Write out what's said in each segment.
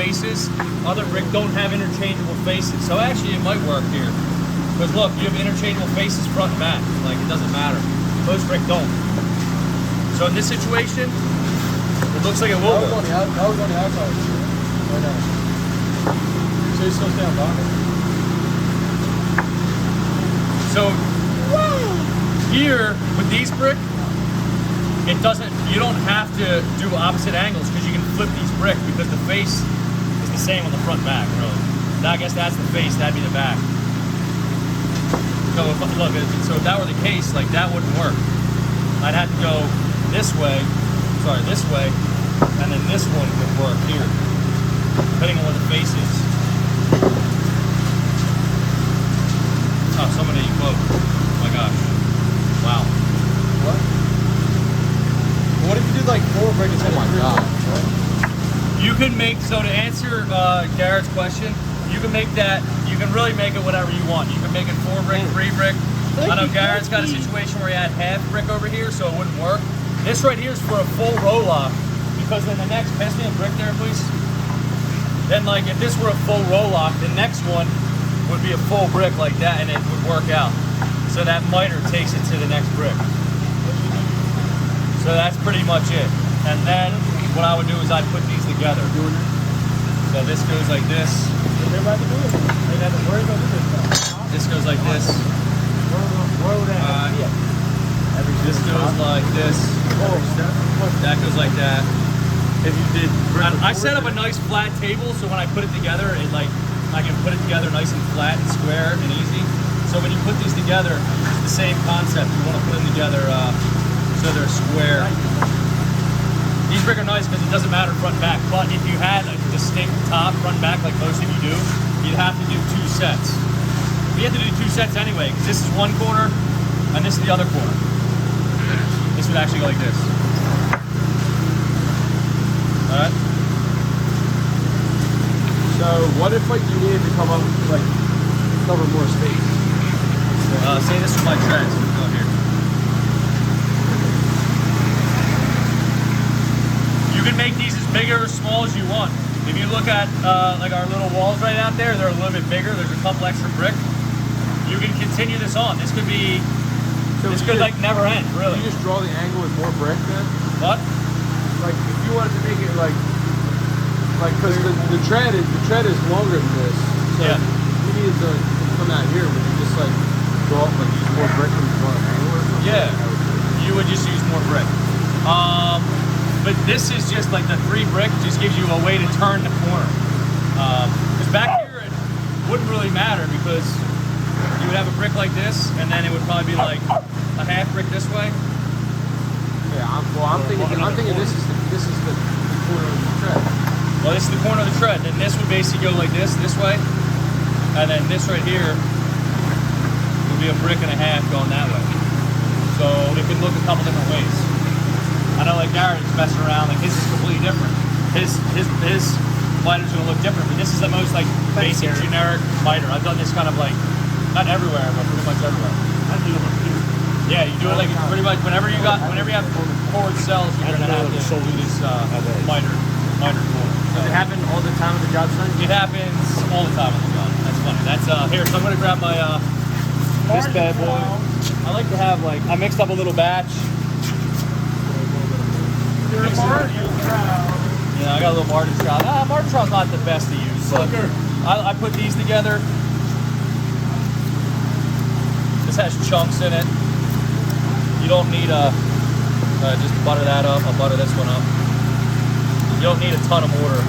faces. Other brick don't have interchangeable faces. So actually it might work here. Because look, you have interchangeable faces front and back. Like, it doesn't matter. Most brick don't. So in this situation, it looks like it will work. That was on the outside. Right now. So you still stay on bottom. So here with these brick, it doesn't. You don't have to do opposite angles because you can flip these brick because the face is the same on the front and back. Really. Now I guess that's the face. That'd be the back. So if, look, so if that were the case, like that wouldn't work. I'd have to go this way. Sorry, this way, and then this one would work here, depending on where the face is. Oh, somebody quote. Oh my gosh. Wow. What? What if you did like 4 brick instead of 3? You can make, so to answer Garrett's question, you can make that, you can really make it whatever you want. You can make it 4 brick, 3 brick. I know Garrett's got a situation where he had half brick over here, so it wouldn't work. This right here is for a full row lock, because then the next, pass me a brick there, please. Then like, if this were a full row lock, the next one would be a full brick like that, and it would work out. So that miter takes it to the next brick. So that's pretty much it. And then what I would do is I'd put these together. So this goes like this. This goes like this. This goes like this. That goes like that. If you did, I set up a nice flat table, so when I put it together, it like I can put it together nice and flat and square and easy. So when you put these together, it's the same concept. You want to put them together so they're square. These brick are nice because it doesn't matter front and back. But if you had a distinct top, front and back, like most of you do, you'd have to do 2 sets. We have to do 2 sets anyway, because this is one corner and this is the other corner. This would actually go like this. Alright? So what if like you needed to come up like cover more space? Say this is my treads. Go here. You can make these as big or as small as you want. If you look at like our little walls right out there, they're a little bit bigger. There's a couple extra brick. You can continue this on. This could be, this could like never end, really. You just draw the angle with more brick then? What? Like if you wanted to make it like because the tread is longer than this. So yeah. You needed to come out here, would you just like draw like use more brick when you draw an angle or something? Yeah. You would just use more brick. But this is just like the 3 brick just gives you a way to turn the corner. Because back here it wouldn't really matter because you would have a brick like this and then it would probably be like a half brick this way. Yeah, I'm thinking this is the corner of the tread. Well, this is the corner of the tread. Then this would basically go like this way. And then this right here would be a brick and a half going that way. So it could look a couple different ways. I know like Garrett's messing around, like his is completely different. His miter's gonna look different, but this is the most like basic generic miter. I've done this kind of like, not everywhere, but pretty much everywhere. Yeah, you do it like pretty much whenever you have forward cells, you're gonna have to do this miter corner. Does it happen all the time at the job site? It happens all the time on the job. That's funny. That's here, so I'm gonna grab my this bad boy. I like to have like, I mixed up a little batch. You're a Martin trout. Yeah, I got a little Martin trout. Martin trout's not the best to use, but I put these together. This has chunks in it. You don't need just butter that up. I'll butter this one up. You don't need a ton of mortar.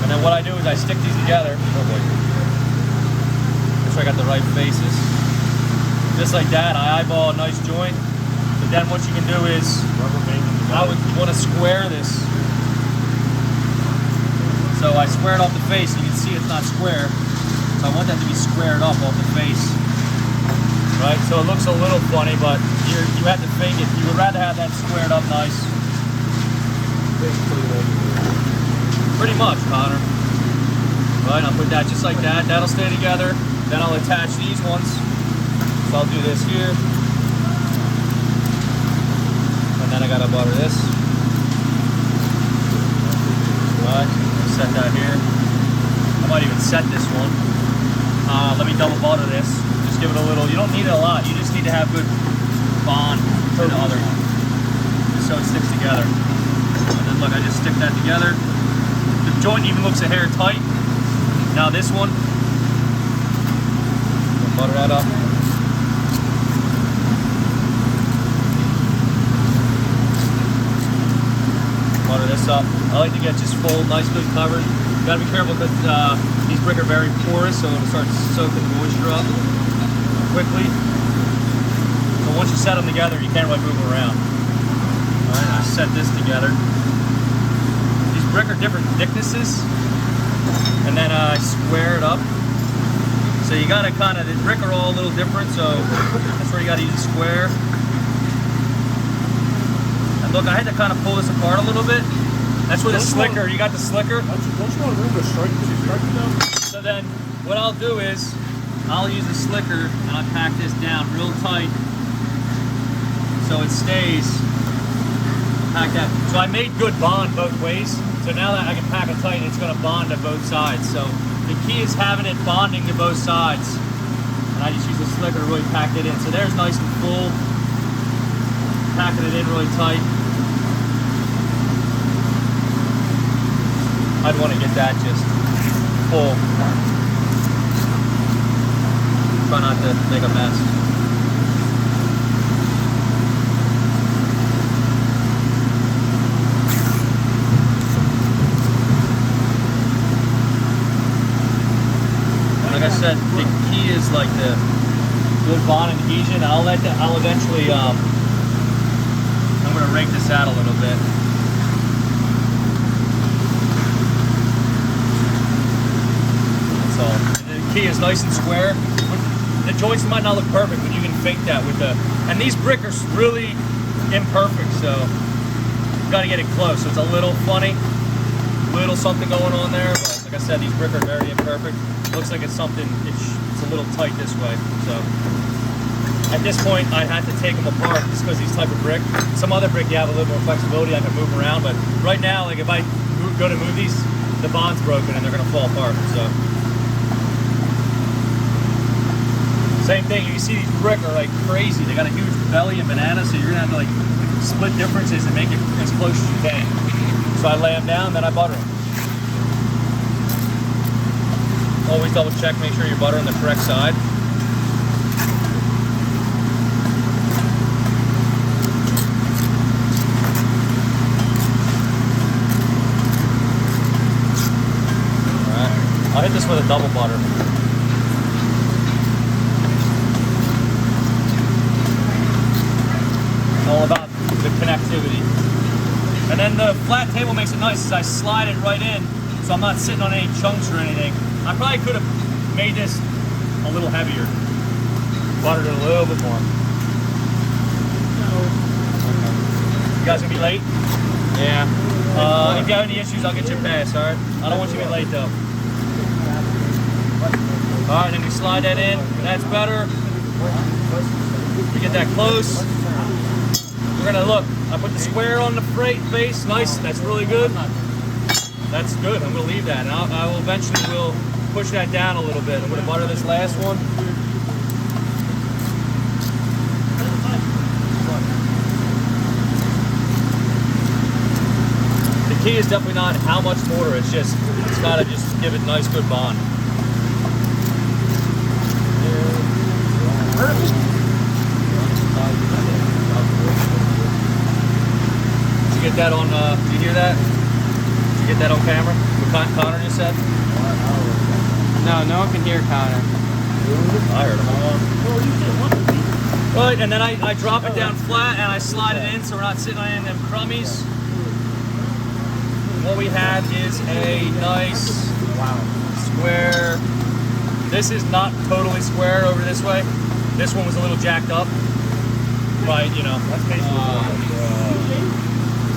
And then what I do is I stick these together. Make sure I got the right faces. Just like that, I eyeball a nice joint. But then what you can do is, I would want to square this. So I square it off the face. You can see it's not square. So I want that to be squared up off the face. Right? So it looks a little funny, but you have to fake it. You would rather have that squared up nice. Pretty much, Connor. Right, I'll put that just like that. That'll stay together. Then I'll attach these ones. So I'll do this here. And then I gotta butter this. Right, set that here. I might even set this one. Let me double butter this. Just give it a little, you don't need it a lot. You just need to have good bond to the other one. Just so it sticks together. And then look, I just stick that together. The joint even looks a hair tight. Now this one, butter that up. Butter this up. I like to get just full, nice, good coverage. You gotta be careful because these brick are very porous, so it'll start soaking moisture up quickly. But once you set them together, you can't really move them around. All right, I set this together. These brick are different thicknesses, and then I square it up. So you gotta kind of, the brick are all a little different, so that's where you gotta use a square. And look, I had to kind of pull this apart a little bit. That's where the slicker, you got the slicker. Don't you want room to strike them? So then what I'll do is, I'll use the slicker and I'll pack this down real tight so it stays. Pack that. So I made good bond both ways. So now that I can pack it tight, it's gonna bond to both sides. So the key is having it bonding to both sides. And I just use the slicker to really pack it in. So there's nice and full. Packing it in really tight. I'd want to get that just full. Try not to make a mess. Like I said, the key is like the good bond and adhesion. I'll eventually, I'm gonna rake this out a little bit. The key is nice and square. The joints might not look perfect, but you can fake that with the. And these brick are really imperfect, so you got to get it close. So it's a little funny, little something going on there. But like I said, these brick are very imperfect. Looks like it's something. It's a little tight this way. So at this point, I had to take them apart just because these type of brick. Some other brick, you have a little more flexibility. I can move them around, but right now, like if I go to move these, the bond's broken and they're gonna fall apart. So. Same thing, you see these brick are like crazy. They got a huge belly and banana, so you're gonna have to like split differences and make it as close as you can. So I lay them down, then I butter them. Always double check, make sure you're buttering the correct side. All right, I'll hit this with a double butter. All about the connectivity. And then the flat table makes it nice as I slide it right in, so I'm not sitting on any chunks or anything. I probably could have made this a little heavier. Buttered it a little bit more. You guys gonna be late? Yeah. If you have any issues, I'll get you a pass, alright? I don't want you to be late though. Alright, then we slide that in. That's better. We get that close. We're gonna look. I put the square on the face. Nice. That's really good. That's good. I'm gonna leave that. And I will eventually will push that down a little bit. I'm gonna butter this last one. The key is definitely not how much mortar. It's gotta just give it a nice good bond. Get that on, did you hear that? Did you get that on camera? What Connor just said? No one can hear Connor. I heard him. Right, and then I drop it down flat and I slide it in so we're not sitting on any of them crummies. What we have is a nice square. This is not totally square over this way. This one was a little jacked up. Right, you know. That's basically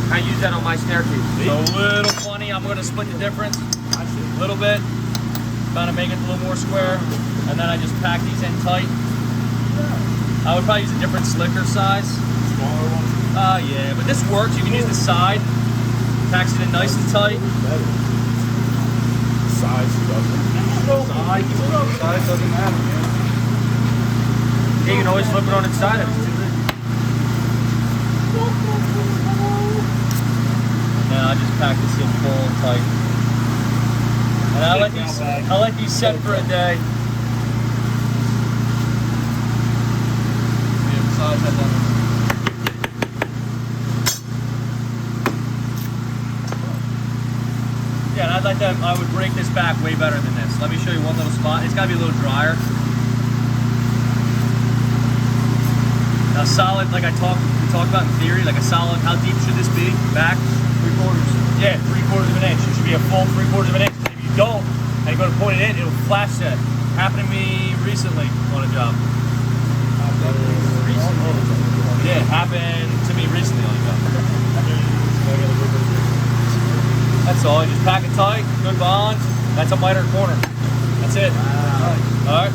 I use that on my staircase. So a little funny. I'm going to split the difference a little bit, kind of make it a little more square, and then I just pack these in tight. I would probably use a different slicker size. Smaller one? Yeah, but this works. You can use the side, packs it in nice and tight. Size doesn't. Size doesn't matter, man. Yeah, you can always flip it on its side if it's too big. And I just pack this in full and tight. And I let these set for a day. Yeah, besides that, yeah, and I'd like that. I would break this back way better than this. Let me show you one little spot. It's got to be a little drier. Now, solid, like we talked about in theory, like a solid. How deep should this be? Back 3/4. Yeah, 3/4 of an inch. It should be a full 3/4 of an inch. If you don't, and you go to point it in, it'll flash set. Happened to me recently on a job. Yeah, happened to me recently on a job. That's all. You just pack it tight, good bond. That's a miter corner. That's it. All right.